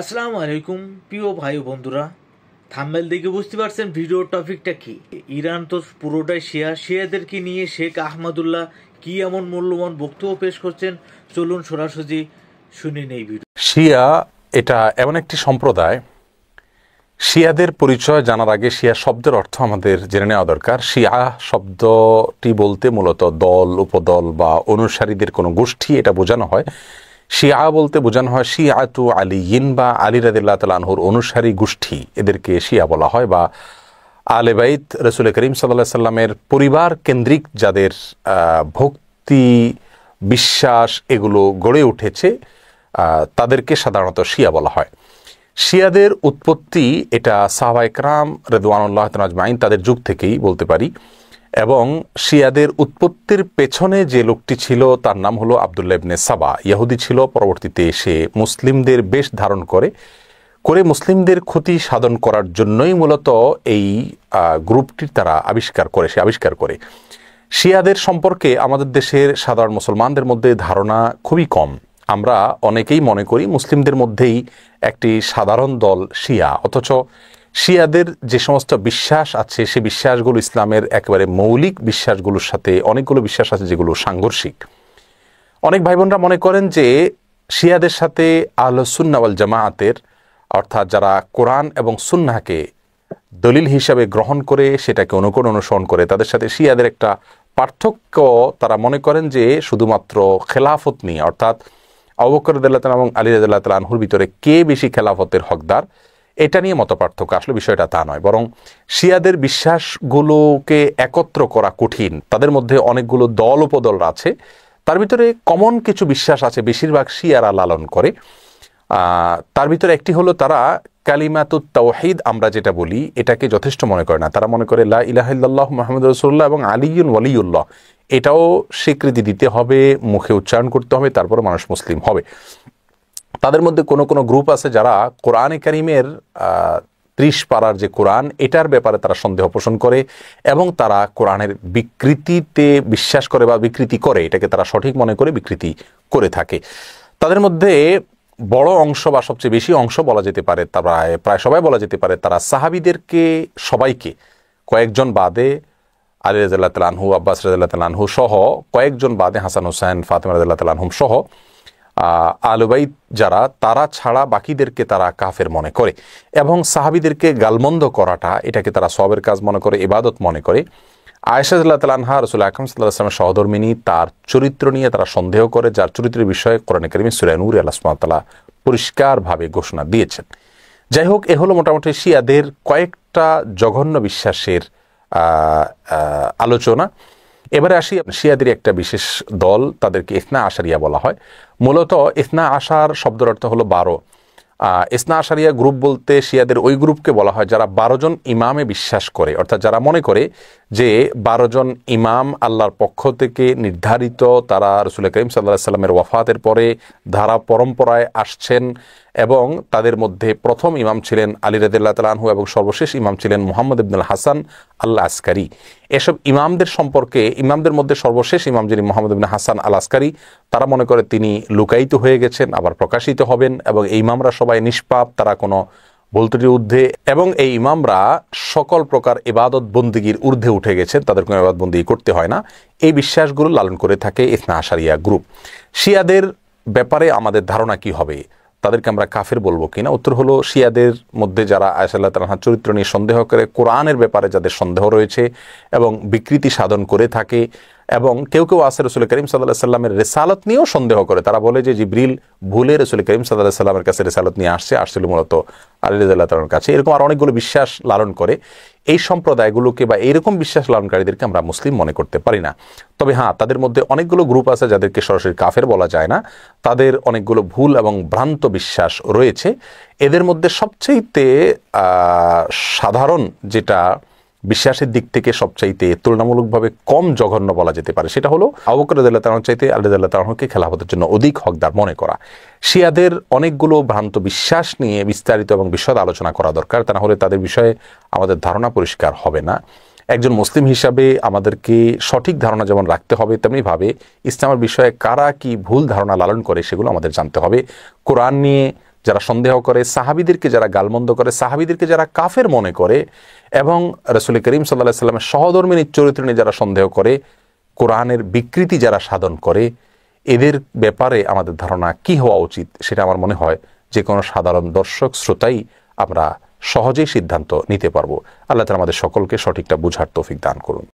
আসসালামু আলাইকুম প্রিয় ভাই ও বন্ধুরা, থাম্বনেল দেখে বুঝতে পারছেন ভিডিওর টপিকটা কি। ইরান তো পুরোটাই শিয়াদেরকে নিয়ে শেখ আহমদুল্লাহ কি এমন মূল্যবান বক্তব্য পেশ করছেন, চলুন সরাসরি শুনে নেই ভিডিও। শিয়া এটা এমন একটি সম্প্রদায়, শিয়াদের পরিচয় জানার আগে শিয়া শব্দের অর্থ আমাদের জেনে নেওয়া দরকার। শিয়া শব্দটি বলতে মূলত দল, উপদল বা অনুসারীদের কোনো গোষ্ঠী এটা বোঝানো হয়। শিয়া বলতে বোঝানো হয় শিয়াতু আলিয়িন বা আলী রাদিয়াল্লাহু তাআলা আনহুর অনুসারী গোষ্ঠী, এদেরকে শিয়া বলা হয়। বা আলে বাইত রাসূল করিম সাল্লাল্লাহু আলাইহি সাল্লামের পরিবার কেন্দ্রিক যাদের ভক্তি বিশ্বাস এগুলো গড়ে উঠেছে তাদেরকে সাধারণত শিয়া বলা হয়। শিয়াদের উৎপত্তি এটা সাহাবায়ে কেরাম রিদওয়ানুল্লাহ তাআলা আজমাইন তাদের যুগ থেকেই বলতে পারি, এবং শিয়াদের উৎপত্তির পেছনে যে লোকটি ছিল তার নাম হলো আব্দুল্লাহ ইবনে সাবা। ইহুদি ছিল, পরবর্তীতে এসে মুসলিমদের বেশ ধারণ করে মুসলিমদের ক্ষতি সাধন করার জন্যই মূলত এই গ্রুপটির তারা আবিষ্কার করে। শিয়াদের সম্পর্কে আমাদের দেশের সাধারণ মুসলমানদের মধ্যে ধারণা খুবই কম। আমরা অনেকেই মনে করি মুসলিমদের মধ্যেই একটি সাধারণ দল শিয়া, অথচ শিয়াদের যে সমস্ত বিশ্বাস আছে সে বিশ্বাসগুলো ইসলামের একেবারে মৌলিক বিশ্বাসগুলোর সাথে অনেকগুলো বিশ্বাস আছে যেগুলো সাংঘর্ষিক। অনেক ভাই বোনরা মনে করেন যে শিয়াদের সাথে আহলে সুন্নাহ ওয়াল জামাআতের, অর্থাৎ যারা কোরআন এবং সুন্নাহকে দলিল হিসাবে গ্রহণ করে সেটাকে অনুসরণ করে, তাদের সাথে শিয়াদের একটা পার্থক্য তারা মনে করেন যে শুধুমাত্র খেলাফত নিয়ে, অর্থাৎ আবু বকর রাদিয়াল্লাহু তাআলা এবং আলী রাদিয়াল্লাহু তাআলা আনহুর ভিতরে কে বেশি খেলাফতের হকদার এটা নিয়ে মত পার্থক্য। আসলে বিষয়টা তা নয়, বরং শিয়াদের বিশ্বাসগুলোকে একত্র করা কঠিন। তাদের মধ্যে অনেকগুলো দল উপদল আছে, তার ভিতরে কমন কিছু বিশ্বাস আছে বেশিরভাগ শিয়ারা লালন করে। তার ভিতরে একটি হলো তারা কালিমাতুত তাওহীদ আমরা যেটা বলি এটাকে যথেষ্ট মনে করে না। তারা মনে করে লা ইলাহা ইল্লাল্লাহ মুহাম্মাদুর রাসূলুল্লাহ এবং আলিয়ুন ওয়ালিউল্লাহ এটাও স্বীকৃতি দিতে হবে, মুখে উচ্চারণ করতে হবে, তারপর মানুষ মুসলিম হবে। তাদের মধ্যে কোনো গ্রুপ আছে যারা কোরআনে কারিমের 30 পারার যে কোরআন এটার ব্যাপারে তারা সন্দেহ পোষণ করে এবং তারা কোরআনের বিকৃতিতে বিশ্বাস করে বা বিকৃতি করে, এটাকে তারা সঠিক মনে করে বিকৃতি করে থাকে। তাদের মধ্যে বড় অংশ বা সবচেয়ে বেশি অংশ বলা যেতে পারে, তারা প্রায় সবাই বলা যেতে পারে তারা সাহাবীদেরকে সবাইকে, কয়েকজন বাদে আলী রাদিয়াল্লাহু তাআলা আনহু, আব্বাস রাদিয়াল্লাহু তাআলা আনহু সহ কয়েকজন বাদে হাসান হুসাইন, ফাতেমা রাদিয়াল্লাহু তাআলা আনহুম সহ আহলে বাইত যারা, তারা ছাড়া বাকিদেরকে তারা কাফের মনে করে এবং সাহাবীদেরকে গালমন্দ করাটা এটাকে তারা সওয়াবের কাজ মনে করে, ইবাদত মনে করে। আয়েশা রাদিয়াল্লাহু তাআলা আনহা রাসূল আকরাম সাল্লাল্লাহু আলাইহি ওয়াসাল্লামের সহধর্মিণী, তার চরিত্র নিয়ে তারা সন্দেহ করে, যার চরিত্রের বিষয়ে কোরআনে কারিমে সূরা নূরে আল্লাহ সুবহানাহু ওয়া তাআলা পরিষ্কারভাবে ঘোষণা দিয়েছেন। যাই হোক, এ হলো মোটামুটি শিয়াদের কয়েকটা জঘন্য বিশ্বাসের আলোচনা। এবারে আসি শিয়াদের একটা বিশেষ দল, তাদেরকে ইসনা আশারিয়া বলা হয়। মূলত ইসনা আশার শব্দের অর্থ হলো 12। ইসনা আশারিয়া গ্রুপ বলতে শিয়াদের ওই গ্রুপকে বলা হয় যারা 12 জন ইমামে বিশ্বাস করে, অর্থাৎ যারা মনে করে যে 12 জন ইমাম আল্লাহর পক্ষ থেকে নির্ধারিত, তারা রাসূল করিম সাল্লাল্লাহু আলাইহি সাল্লামের ওয়াফাতের পরে ধারা পরম্পরায় আসছেন এবং তাদের মধ্যে প্রথম ইমাম ছিলেন আলী রাদিয়াল্লাহু তাআলা আনহু এবং সর্বশেষ ইমাম ছিলেন মুহাম্মদ ইবনুল হাসান আল আসকারি। এসব ইমামদের সম্পর্কে, ইমামদের মধ্যে সর্বশেষ ইমাম যিনি মুহাম্মদ ইবনে হাসান আল আসকারি, তারা মনে করে তিনি লুকায়িত হয়ে গেছেন, আবার প্রকাশিত হবেন, এবং এই ইমামরা সবাই নিষ্পাপ, তারা কোনো ভুল ত্রুটির ঊর্ধ্বে, এবং এই ইমামরা সকল প্রকার ইবাদত বন্দিগির ঊর্ধ্বে উঠে গেছেন, তাদের কোনো ইবাদত বন্দিগি করতে হয় না। এই বিশ্বাসগুলো লালন করে থাকে ইসনা আশারিয়া গ্রুপ। শিয়াদের ব্যাপারে আমাদের ধারণা কি হবে, তাদেরকে আমরা কাফের বলবো কিনা? উত্তর হলো, শিয়াদের মধ্যে যারা আয়েশা রাদিয়াল্লাহু তাআলার চরিত্র নিয়ে সন্দেহ করে, কোরআনের ব্যাপারে যাদের সন্দেহ রয়েছে এবং বিকৃতি সাধন করে থাকে, এবং কেউ আছে রাসূল করিম সাল্লাল্লাহু আলাইহি সাল্লামের রিসালাত নিয়েও সন্দেহ করে। তারা বলে যে জিবরিল ভুলে রাসূল করিম সাল্লাল্লাহু আলাইহি সাল্লামের কাছে রিসালাত নিয়ে আসছিল মূলত আলী রাদিয়াল্লাহু তাআলার কাছে। এরকম আর অনেকগুলো বিশ্বাস লালন করে। এই সম্প্রদায়গুলোকে বা এইরকম বিশ্বাস লালনকারীদেরকে আমরা মুসলিম মনে করতে পারি না। তবে হ্যাঁ, তাদের মধ্যে অনেকগুলো গ্রুপ আছে যাদেরকে সরাসরি কাফের বলা যায় না, তাদের অনেকগুলো ভুল এবং ভ্রান্ত বিশ্বাস রয়েছে। এদের মধ্যে সবচাইতে সাধারণ যেটা বিশ্বাসের দিক থেকে সবচাইতে তুলনামূলকভাবে কম জঘন্য বলা যেতে পারে সেটা হলো আবু বকর রাদিয়াল্লাহু তাআলা চাইতে আলী রাদিয়াল্লাহু তাআলাকে খেলাফতের জন্য অধিক হকদার মনে করা। শিয়াদের অনেকগুলো ভ্রান্ত বিশ্বাস নিয়ে বিস্তারিত এবং বিশদ আলোচনা করা দরকার, তা না হলে তাদের বিষয়ে আমাদের ধারণা পরিষ্কার হবে না। একজন মুসলিম হিসাবে আমাদেরকে সঠিক ধারণা যেমন রাখতে হবে, তেমনিভাবে ইসলামের বিষয়ে কারা কি ভুল ধারণা লালন করে সেগুলো আমাদের জানতে হবে। কোরআন নিয়ে যারা সন্দেহ করে, সাহাবিদেরকে যারা গালমন্দ করে, সাহাবিদেরকে যারা কাফের মনে করে, এবং রাসূল করিম সাল্লাল্লাহু আলাইহি ওয়াসাল্লামের সহধর্মিনীর চরিত্র নিয়ে যারা সন্দেহ করে, কোরআনের বিকৃতি যারা সাধন করে, এদের ব্যাপারে আমাদের ধারণা কি হওয়া উচিত সেটা আমার মনে হয় যে কোনো সাধারণ দর্শক শ্রোতাই আমরা সহজেই সিদ্ধান্ত নিতে পারবো। আল্লাহ তাআলা আমাদের সকলকে সঠিকটা বুঝার তৌফিক দান করুন।